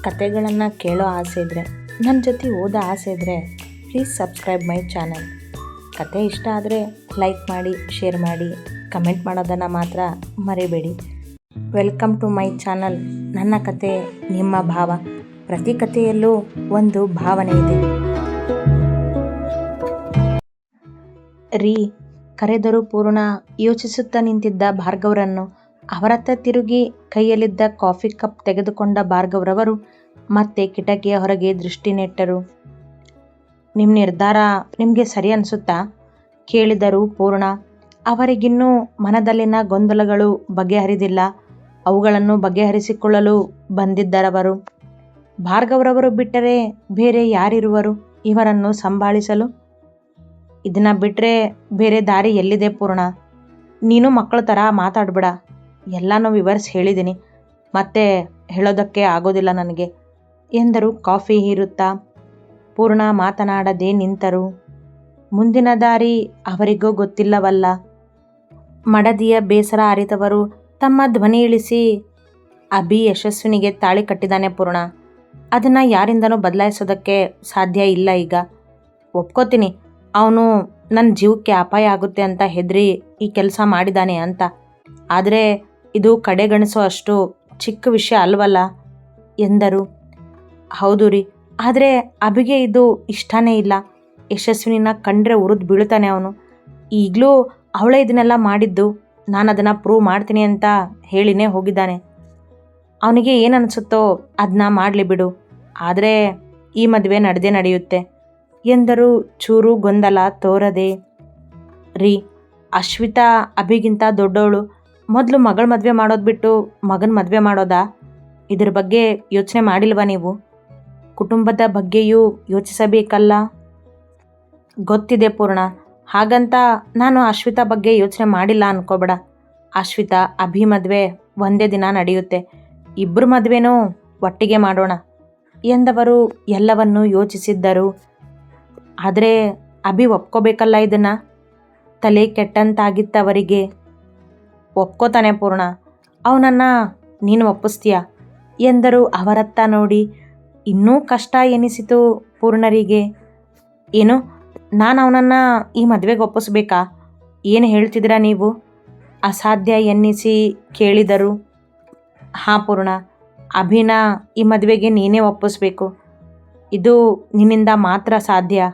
ಕತೆಗಳನ್ನು ಕೇಳೋ ಆಸೆ ಇದ್ದರೆ, ನನ್ನ ಜೊತೆ ಓದೋ ಆಸೆ ಇದ್ದರೆ ಪ್ಲೀಸ್ ಸಬ್ಸ್ಕ್ರೈಬ್ ಮೈ ಚಾನಲ್. ಕತೆ ಇಷ್ಟ ಆದರೆ ಲೈಕ್ ಮಾಡಿ, ಶೇರ್ ಮಾಡಿ, ಕಮೆಂಟ್ ಮಾಡೋದನ್ನು ಮಾತ್ರ ಮರಿಬೇಡಿ. Welcome to my channel. ನನ್ನ ಕತೆ ನಿಮ್ಮ ಭಾವ. ಪ್ರತಿ ಕಥೆಯಲ್ಲೂ ಒಂದು ಭಾವನೆ ಇದೆ. ರೀ ಕರೆದರೂ ಪೂರ್ಣ ಯೋಚಿಸುತ್ತಾ ನಿಂತಿದ್ದ ಭಾರ್ಗವ್ರನ್ನು ಅವರತ್ತ ತಿರುಗಿ ಕೈಯಲ್ಲಿದ್ದ ಕಾಫಿ ಕಪ್ ತೆಗೆದುಕೊಂಡ ಭಾರ್ಗವ್ರವರು ಮತ್ತೆ ಕಿಟಕಿಯ ಹೊರಗೆ ದೃಷ್ಟಿ ನೆಟ್ಟರು. ನಿಮ್ಮ ನಿರ್ಧಾರ ನಿಮಗೆ ಸರಿ ಅನಿಸುತ್ತಾ? ಕೇಳಿದರು ಪೂರ್ಣ. ಅವರಿಗಿನ್ನೂ ಮನದಲ್ಲಿನ ಗೊಂದಲಗಳು ಬಗೆಹರಿದಿಲ್ಲ. ಅವುಗಳನ್ನು ಬಗೆಹರಿಸಿಕೊಳ್ಳಲು ಬಂದಿದ್ದರವರು. ಭಾರ್ಗವ್ರವರು ಬಿಟ್ಟರೆ ಬೇರೆ ಯಾರಿರುವರು ಇವರನ್ನು ಸಂಭಾಳಿಸಲು? ಇದನ್ನು ಬಿಟ್ಟರೆ ಬೇರೆ ದಾರಿ ಎಲ್ಲಿದೆ ಪೂರ್ಣ? ನೀನು ಮಕ್ಕಳ ಥರ ಮಾತಾಡ್ಬೇಡ. ಎಲ್ಲನೂ ವಿವರಿಸಿ ಹೇಳಿದ್ದೀನಿ, ಮತ್ತೆ ಹೇಳೋದಕ್ಕೆ ಆಗೋದಿಲ್ಲ ನನಗೆ ಎಂದರು ಕಾಫಿ ಹೀರುತ್ತಾ. ಪೂರ್ಣ ಮಾತನಾಡದೆ ನಿಂತರು. ಮುಂದಿನ ದಾರಿ ಅವರಿಗೂ ಗೊತ್ತಿಲ್ಲವಲ್ಲ. ಮಡದಿಯ ಬೇಸರ ಅರಿತವರು ತಮ್ಮ ಧ್ವನಿ ಇಳಿಸಿ, ಅಭಿ ಯಶಸ್ವಿನಿಗೆ ತಾಳಿ ಕಟ್ಟಿದ್ದಾನೆ ಪೂರ್ಣ. ಅದನ್ನು ಯಾರಿಂದನೂ ಬದಲಾಯಿಸೋದಕ್ಕೆ ಸಾಧ್ಯ ಇಲ್ಲ. ಈಗ ಒಪ್ಕೋತೀನಿ, ಅವನು ನನ್ನ ಜೀವಕ್ಕೆ ಅಪಾಯ ಆಗುತ್ತೆ ಅಂತ ಹೆದರಿ ಈ ಕೆಲಸ ಮಾಡಿದ್ದಾನೆ ಅಂತ. ಆದರೆ ಇದು ಕಡೆಗಣಿಸೋ ಅಷ್ಟು ಚಿಕ್ಕ ವಿಷಯ ಅಲ್ವಲ್ಲ ಎಂದರು. ಹೌದು ರೀ, ಆದರೆ ಅಭಿಗೆ ಇದು ಇಷ್ಟನೇ ಇಲ್ಲ. ಯಶಸ್ವಿನಿನ ಕಂಡ್ರೆ ಉರಿದು ಬೀಳ್ತಾನೆ ಅವನು. ಈಗಲೂ ಅವಳೇ ಇದನ್ನೆಲ್ಲ ಮಾಡಿದ್ದು, ನಾನು ಅದನ್ನು ಪ್ರೂವ್ ಮಾಡ್ತೀನಿ ಅಂತ ಹೇಳಿನೇ ಹೋಗಿದ್ದಾನೆ. ಅವನಿಗೆ ಏನು ಅನಿಸುತ್ತೋ ಅದನ್ನ ಮಾಡಲಿ ಬಿಡು, ಆದರೆ ಈ ಮದುವೆ ನಡೆಯುತ್ತೆ ಎಂದರು ಚೂರು ಗೊಂದಲ ತೋರದೆ. ರೀ, ಅಶ್ವಿತಾ ಅಭಿಗಿಂತ ದೊಡ್ಡವಳು. ಮೊದಲು ಮಗಳ ಮದುವೆ ಮಾಡೋದು ಬಿಟ್ಟು ಮಗನ ಮದುವೆ ಮಾಡೋದಾ? ಇದ್ರ ಬಗ್ಗೆ ಯೋಚನೆ ಮಾಡಿಲ್ವಾ ನೀವು? ಕುಟುಂಬದ ಬಗ್ಗೆಯೂ ಯೋಚಿಸಬೇಕಲ್ಲ. ಗೊತ್ತಿದೆ ಪೂರ್ಣ, ಹಾಗಂತ ನಾನು ಅಶ್ವಿತಾ ಬಗ್ಗೆ ಯೋಚನೆ ಮಾಡಿಲ್ಲ ಅನ್ಕೋಬೇಡ. ಅಶ್ವಿತಾ ಅಭಿ ಮದುವೆ ಒಂದೇ ದಿನ ನಡೆಯುತ್ತೆ. ಇಬ್ಬರು ಮದುವೆನೂ ಒಟ್ಟಿಗೆ ಮಾಡೋಣ ಎಂದವರು ಎಲ್ಲವನ್ನೂ ಯೋಚಿಸಿದ್ದರು. ಆದರೆ ಅಭಿ ಒಪ್ಕೋಬೇಕಲ್ಲ ಇದನ್ನು. ತಲೆ ಕೆಟ್ಟಂತಾಗಿತ್ತವರಿಗೆ. ಒಪ್ಕೋತಾನೆ ಪೂರ್ಣ, ಅವನನ್ನು ನೀನು ಒಪ್ಪಿಸ್ತೀಯ ಎಂದರು ಅವರತ್ತ ನೋಡಿ. ಇನ್ನೂ ಕಷ್ಟ ಎನಿಸಿತು ಪೂರ್ಣರಿಗೆ. ಏನು, ನಾನು ಅವನನ್ನು ಈ ಮದುವೆಗೆ ಒಪ್ಪಿಸ್ಬೇಕಾ? ಏನು ಹೇಳ್ತಿದ್ದೀರಾ ನೀವು? ಅಸಾಧ್ಯ ಎನ್ನಿಸಿ ಕೇಳಿದರು. ಹಾಂ ಪೂರ್ಣ, ಅಭಿನ ಈ ಮದುವೆಗೆ ನೀನೇ ಒಪ್ಪಿಸ್ಬೇಕು. ಇದು ನಿನ್ನಿಂದ ಮಾತ್ರ ಸಾಧ್ಯ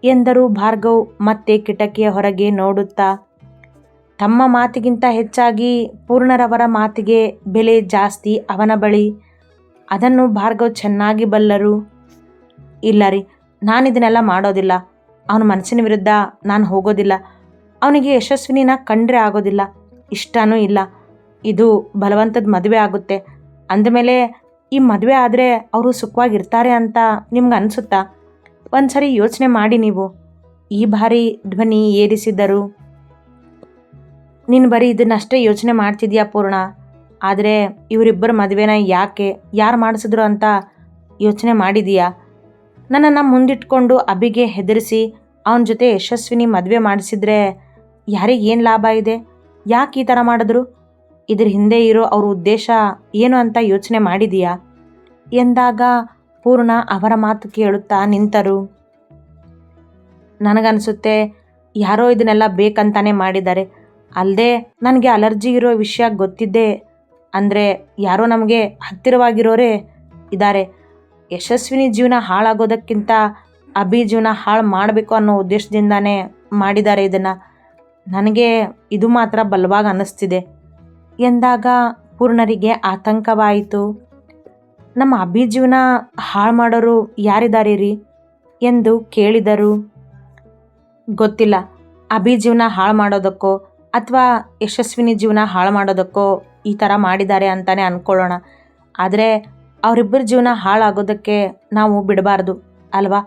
ಎಂದರು ಭಾರ್ಗವ್ ಮತ್ತೆ ಕಿಟಕಿಯ ಹೊರಗೆ ನೋಡುತ್ತಾ. ತಮ್ಮ ಮಾತಿಗಿಂತ ಹೆಚ್ಚಾಗಿ ಪೂರ್ಣರವರ ಮಾತಿಗೆ ಬೆಲೆ ಜಾಸ್ತಿ ಅವನ ಬಳಿ. ಅದನ್ನು ಭಾರ್ಗವ್ ಚೆನ್ನಾಗಿ ಬಲ್ಲರು. ಇಲ್ಲ ರೀ, ನಾನು ಇದನ್ನೆಲ್ಲ ಮಾಡೋದಿಲ್ಲ. ಅವನ ಮನಸ್ಸಿನ ವಿರುದ್ಧ ನಾನು ಹೋಗೋದಿಲ್ಲ. ಅವನಿಗೆ ಯಶಸ್ವಿನಿನ ಕಂಡ್ರೆ ಆಗೋದಿಲ್ಲ, ಇಷ್ಟನೂ ಇಲ್ಲ. ಇದು ಬಲವಂತದ ಮದುವೆ ಆಗುತ್ತೆ ಅಂದಮೇಲೆ ಈ ಮದುವೆ ಆದರೆ ಅವರು ಸುಖವಾಗಿರ್ತಾರೆ ಅಂತ ನಿಮ್ಗೆ ಅನಿಸುತ್ತಾ? ಒಂದು ಸರಿ ಯೋಚನೆ ಮಾಡಿ ನೀವು. ಈ ಬಾರಿ ಧ್ವನಿ ಏರಿಸಿದರು. ನೀನು ಬರೀ ಇದನ್ನಷ್ಟೇ ಯೋಚನೆ ಮಾಡ್ತಿದ್ಯಾ ಪೂರ್ಣ? ಆದರೆ ಇವರಿಬ್ಬರ ಮದುವೆನ ಯಾರು ಮಾಡಿಸಿದ್ರು ಅಂತ ಯೋಚನೆ ಮಾಡಿದೀಯಾ? ನನ್ನನ್ನು ಮುಂದಿಟ್ಕೊಂಡು ಅಭಿಗೆ ಹೆದರಿಸಿ ಅವನ ಜೊತೆ ಯಶಸ್ವಿನಿ ಮದುವೆ ಮಾಡಿಸಿದ್ರೆ ಯಾರಿಗೇನು ಲಾಭ ಇದೆ? ಯಾಕೆ ಈ ಥರ ಮಾಡಿದ್ರು? ಇದ್ರ ಹಿಂದೆ ಇರೋ ಅವ್ರ ಉದ್ದೇಶ ಏನು ಅಂತ ಯೋಚನೆ ಮಾಡಿದೀಯಾ ಎಂದಾಗ ಪೂರ್ಣ ಅವರ ಮಾತು ಕೇಳುತ್ತಾ ನಿಂತರು. ನನಗನ್ಸುತ್ತೆ ಯಾರೋ ಇದನ್ನೆಲ್ಲ ಬೇಕಂತಾನೆ ಮಾಡಿದ್ದಾರೆ. ಅಲ್ಲದೆ ನನಗೆ ಅಲರ್ಜಿ ಇರೋ ವಿಷಯ ಗೊತ್ತಿದ್ದೆ. ಅಂದರೆ ಯಾರೋ ನಮಗೆ ಹತ್ತಿರವಾಗಿರೋರೇ ಇದ್ದಾರೆ. ಯಶಸ್ವಿನಿ ಜೀವನ ಹಾಳಾಗೋದಕ್ಕಿಂತ ಅಭಿ ಜೀವನ ಹಾಳು ಮಾಡಬೇಕು ಅನ್ನೋ ಉದ್ದೇಶದಿಂದಾನೇ ಮಾಡಿದ್ದಾರೆ ಇದನ್ನು. ನನಗೆ ಇದು ಮಾತ್ರ ಬಲವಾಗಿ ಅನ್ನಿಸ್ತಿದೆ ಎಂದಾಗ ಪೂರ್ಣರಿಗೆ ಆತಂಕವಾಯಿತು. ನಮ್ಮ ಅಭಿ ಜೀವನ ಹಾಳು ಮಾಡೋರು ಯಾರಿದ್ದಾರೆ ರೀ ಎಂದು ಕೇಳಿದರು. ಗೊತ್ತಿಲ್ಲ, ಅಭಿ ಜೀವನ ಹಾಳು ಮಾಡೋದಕ್ಕೋ ಅಥವಾ ಯಶಸ್ವಿನಿ ಜೀವನ ಹಾಳು ಮಾಡೋದಕ್ಕೋ ಈ ಥರ ಮಾಡಿದ್ದಾರೆ ಅಂತಲೇ ಅಂದ್ಕೊಳ್ಳೋಣ. ಆದರೆ ಅವರಿಬ್ಬರ ಜೀವನ ಹಾಳಾಗೋದಕ್ಕೆ ನಾವು ಬಿಡಬಾರ್ದು ಅಲ್ವಾ?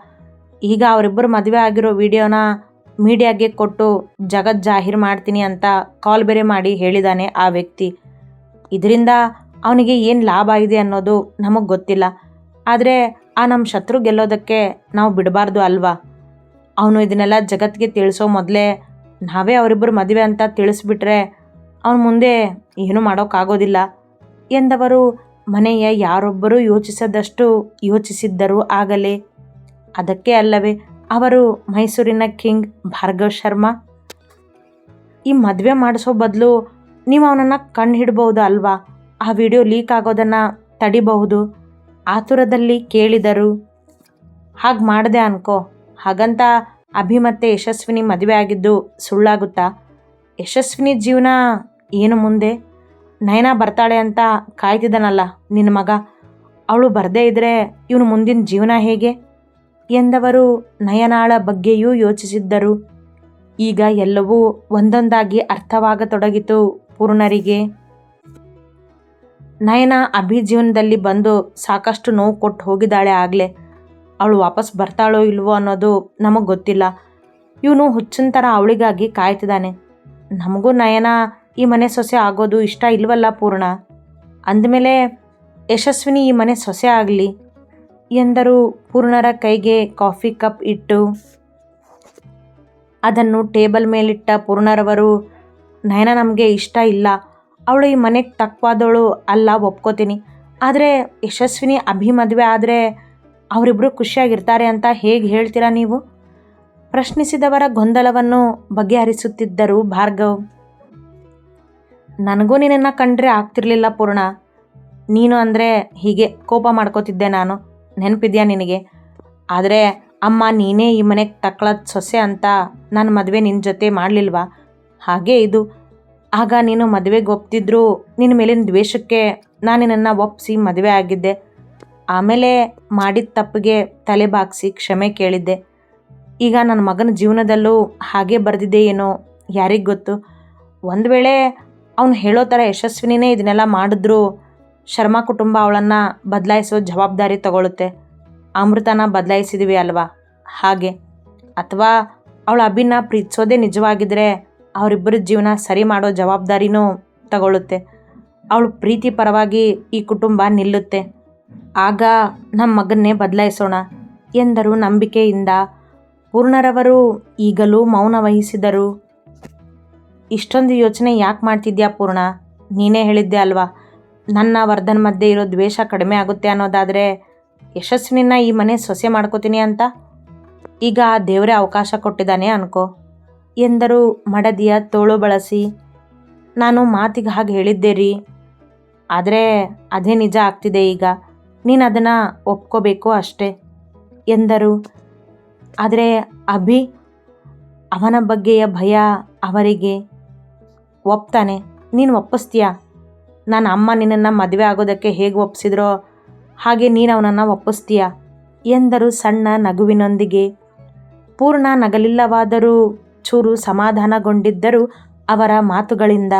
ಈಗ ಅವರಿಬ್ಬರು ಮದುವೆ ಆಗಿರೋ ವಿಡಿಯೋನ ಮೀಡಿಯಾಗೆ ಕೊಟ್ಟು ಜಗತ್ ಜಾಹೀರು ಮಾಡ್ತೀನಿ ಅಂತ ಕಾಲ್ ಬೇರೆ ಮಾಡಿ ಹೇಳಿದ್ದಾನೆ ಆ ವ್ಯಕ್ತಿ. ಇದರಿಂದ ಅವನಿಗೆ ಏನು ಲಾಭ ಇದೆ ಅನ್ನೋದು ನಮಗೆ ಗೊತ್ತಿಲ್ಲ. ಆದರೆ ಆ ನಮ್ಮ ಶತ್ರು ಗೆಲ್ಲೋದಕ್ಕೆ ನಾವು ಬಿಡಬಾರ್ದು ಅಲ್ವಾ? ಅವನು ಇದನ್ನೆಲ್ಲ ಜಗತ್ತಿಗೆ ತಿಳಿಸೋ ಮೊದಲೇ ನಾವೇ ಅವರಿಬ್ಬರು ಮದುವೆ ಅಂತ ತಿಳಿಸ್ಬಿಟ್ರೆ ಅವನು ಮುಂದೆ ಏನೂ ಮಾಡೋಕ್ಕಾಗೋದಿಲ್ಲ ಎಂದವರು ಮನೆಯ ಯಾರೊಬ್ಬರೂ ಯೋಚಿಸದಷ್ಟು ಯೋಚಿಸಿದ್ದರು ಆಗಲೇ. ಅದಕ್ಕೆ ಅಲ್ಲವೇ ಅವರು ಮೈಸೂರಿನ ಕಿಂಗ್ ಭಾರ್ಗವ್ ಶರ್ಮಾ. ಈ ಮದುವೆ ಮಾಡಿಸೋ ಬದಲು ನೀವು ಅವನನ್ನು ಕಂಡು ಹಿಡ್ಬೋದು ಅಲ್ವಾ? ಆ ವಿಡಿಯೋ ಲೀಕ್ ಆಗೋದನ್ನು ತಡಿಬಹುದು. ಆತುರದಲ್ಲಿ ಕೇಳಿದರು. ಹಾಗೆ ಮಾಡಿದೆ ಅನ್ಕೋ, ಹಾಗಂತ ಅಭಿ ಮತ್ತು ಯಶಸ್ವಿನಿ ಮದುವೆ ಆಗಿದ್ದು ಸುಳ್ಳಾಗುತ್ತಾ? ಯಶಸ್ವಿನಿ ಜೀವನ ಏನು ಮುಂದೆ? ನಯನ ಬರ್ತಾಳೆ ಅಂತ ಕಾಯ್ತಿದ್ದಾನಲ್ಲ ನಿನ್ನ ಮಗ, ಅವಳು ಬರದೇ ಇದ್ದರೆ ಇವನು ಮುಂದಿನ ಜೀವನ ಹೇಗೆ ಎಂದವರು ನಯನಾಳ ಬಗ್ಗೆಯೂ ಯೋಚಿಸಿದ್ದರು. ಈಗ ಎಲ್ಲವೂ ಒಂದೊಂದಾಗಿ ಅರ್ಥವಾಗತೊಡಗಿತು ಪೂರ್ಣರಿಗೆ. ನಯನ ಅಭಿ ಜೀವನದಲ್ಲಿ ಬಂದು ಸಾಕಷ್ಟು ನೋವು ಕೊಟ್ಟು ಹೋಗಿದ್ದಾಳೆ ಆಗಲೇ. ಅವಳು ವಾಪಸ್ ಬರ್ತಾಳೋ ಇಲ್ವೋ ಅನ್ನೋದು ನಮಗೆ ಗೊತ್ತಿಲ್ಲ. ಇವನು ಹುಚ್ಚಿನ ಥರ ಅವಳಿಗಾಗಿ ಕಾಯ್ತಿದ್ದಾನೆ. ನಮಗೂ ನಯನ ಈ ಮನೆ ಸೊಸೆ ಆಗೋದು ಇಷ್ಟ ಇಲ್ವಲ್ಲ ಪೂರ್ಣ. ಅಂದಮೇಲೆ ಯಶಸ್ವಿನಿ ಈ ಮನೆ ಸೊಸೆ ಆಗಲಿ ಎಂದರು ಪೂರ್ಣರ ಕೈಗೆ ಕಾಫಿ ಕಪ್ ಇಟ್ಟು. ಅದನ್ನು ಟೇಬಲ್ ಮೇಲಿಟ್ಟ ಪೂರ್ಣರವರು, ನಯನ ನಮಗೆ ಇಷ್ಟ ಇಲ್ಲ, ಅವಳು ಈ ಮನೆಗೆ ತಕ್ಕವಾದವಳು ಅಲ್ಲ, ಒಪ್ಕೋತೀನಿ. ಆದರೆ ಯಶಸ್ವಿನಿ ಅಭಿ ಮದುವೆ ಆದರೆ ಅವರಿಬ್ಬರು ಖುಷಿಯಾಗಿರ್ತಾರೆ ಅಂತ ಹೇಗೆ ಹೇಳ್ತೀರಾ ನೀವು? ಪ್ರಶ್ನಿಸಿದವರ ಗೊಂದಲವನ್ನು ಬಗೆಹರಿಸುತ್ತಿದ್ದರು ಭಾರ್ಗವ್. ನನಗೂ ನಿನ್ನನ್ನು ಕಂಡ್ರೆ ಆಗ್ತಿರ್ಲಿಲ್ಲ ಪೂರ್ಣ. ನೀನು ಅಂದರೆ ಹೀಗೆ ಕೋಪ ಮಾಡ್ಕೋತಿದ್ದೆ ನಾನು, ನೆನಪಿದ್ಯಾ ನಿನಗೆ? ಆದರೆ ಅಮ್ಮ ನೀನೇ ಈ ಮನೆಗೆ ತಕ್ಕಳದ ಸೊಸೆ ಅಂತ ನಾನು ಮದುವೆ ನಿನ್ನ ಜೊತೆ ಮಾಡಲಿಲ್ವಾ? ಹಾಗೇ ಇದು. ಆಗ ನೀನು ಮದುವೆಗೆ ಒಪ್ತಿದ್ರು ನಿನ್ನ ಮೇಲಿನ ದ್ವೇಷಕ್ಕೆ ನಾನು ನಿನ್ನನ್ನು ಒಪ್ಪಿಸಿ ಮದುವೆ ಆಗಿದ್ದೆ. ಆಮೇಲೆ ಮಾಡಿದ ತಪ್ಪಿಗೆ ತಲೆ ಬಾಗಿಸಿ ಕ್ಷಮೆ ಕೇಳಿದ್ದೆ. ಈಗ ನನ್ನ ಮಗನ ಜೀವನದಲ್ಲೂ ಹಾಗೇ ಬರೆದಿದೆ ಏನೋ, ಯಾರಿಗೆ ಗೊತ್ತು? ಒಂದು ವೇಳೆ ಅವನು ಹೇಳೋ ಥರ ಯಶಸ್ವಿನಿನೇ ಇದನ್ನೆಲ್ಲ ಮಾಡಿದ್ರು ಶರ್ಮಾ ಕುಟುಂಬ ಅವಳನ್ನು ಬದಲಾಯಿಸೋ ಜವಾಬ್ದಾರಿ ತಗೊಳುತ್ತೆ. ಅಮೃತನ ಬದಲಾಯಿಸಿದ್ವಿ ಅಲ್ವಾ ಹಾಗೆ. ಅಥವಾ ಅವಳು ಅಭಿನ ಪ್ರೀತಿಸೋದೇ ನಿಜವಾಗಿದ್ದರೆ ಅವರಿಬ್ಬರ ಜೀವನ ಸರಿ ಮಾಡೋ ಜವಾಬ್ದಾರಿನೂ ತಗೊಳುತ್ತೆ. ಅವಳು ಪ್ರೀತಿ ಪರವಾಗಿ ಈ ಕುಟುಂಬ ನಿಲ್ಲುತ್ತೆ. ಆಗ ನಮ್ಮ ಮಗನ್ನೇ ಬದಲಾಯಿಸೋಣ ಎಂದರು ನಂಬಿಕೆಯಿಂದ. ಪೂರ್ಣರವರು ಈಗಲೂ ಮೌನ ವಹಿಸಿದರು. ಇಷ್ಟೊಂದು ಯೋಚನೆ ಯಾಕೆ ಮಾಡ್ತಿದ್ಯಾ ಪೂರ್ಣ? ನೀನೇ ಹೇಳಿದ್ದೆ ಅಲ್ವಾ, ನನ್ನ ವರ್ಧನ್ ಮಧ್ಯೆ ಇರೋ ದ್ವೇಷ ಕಡಿಮೆ ಆಗುತ್ತೆ ಅನ್ನೋದಾದರೆ ಯಶಸ್ವಿನಿನ ಈ ಮನೆ ಸೊಸೆ ಮಾಡ್ಕೋತೀನಿ ಅಂತ. ಈಗ ದೇವರೇ ಅವಕಾಶ ಕೊಟ್ಟಿದ್ದಾನೆ ಅನ್ಕೋ ಎಂದರು ಮಡದಿಯ ತೋಳು ಬಳಸಿ. ನಾನು ಮಾತಿಗೆ ಹಾಗೆ ಹೇಳಿದ್ದೆ ರೀ, ಆದರೆ ಅದೇ ನಿಜ ಆಗ್ತಿದೆ ಈಗ. ನೀನು ಅದನ್ನು ಒಪ್ಕೋಬೇಕು ಅಷ್ಟೇ ಎಂದರು. ಆದರೆ ಅಭಿ, ಅವನ ಬಗ್ಗೆಯ ಭಯ ಅವರಿಗೆ. ಒಪ್ತಾನೆ, ನೀನು ಒಪ್ಪಿಸ್ತೀಯಾ? ನನ್ನ ಅಮ್ಮ ನಿನ್ನನ್ನು ಮದುವೆ ಆಗೋದಕ್ಕೆ ಹೇಗೆ ಒಪ್ಪಿಸಿದ್ರೋ ಹಾಗೆ ನೀನು ಅವನನ್ನು ಒಪ್ಪಿಸ್ತೀಯಾ ಎಂದರು ಸಣ್ಣ ನಗುವಿನೊಂದಿಗೆ. ಪೂರ್ಣ ನಗಲಿಲ್ಲವಾದರೂ ಚೂರು ಸಮಾಧಾನಗೊಂಡಿದ್ದರು ಅವರ ಮಾತುಗಳಿಂದ.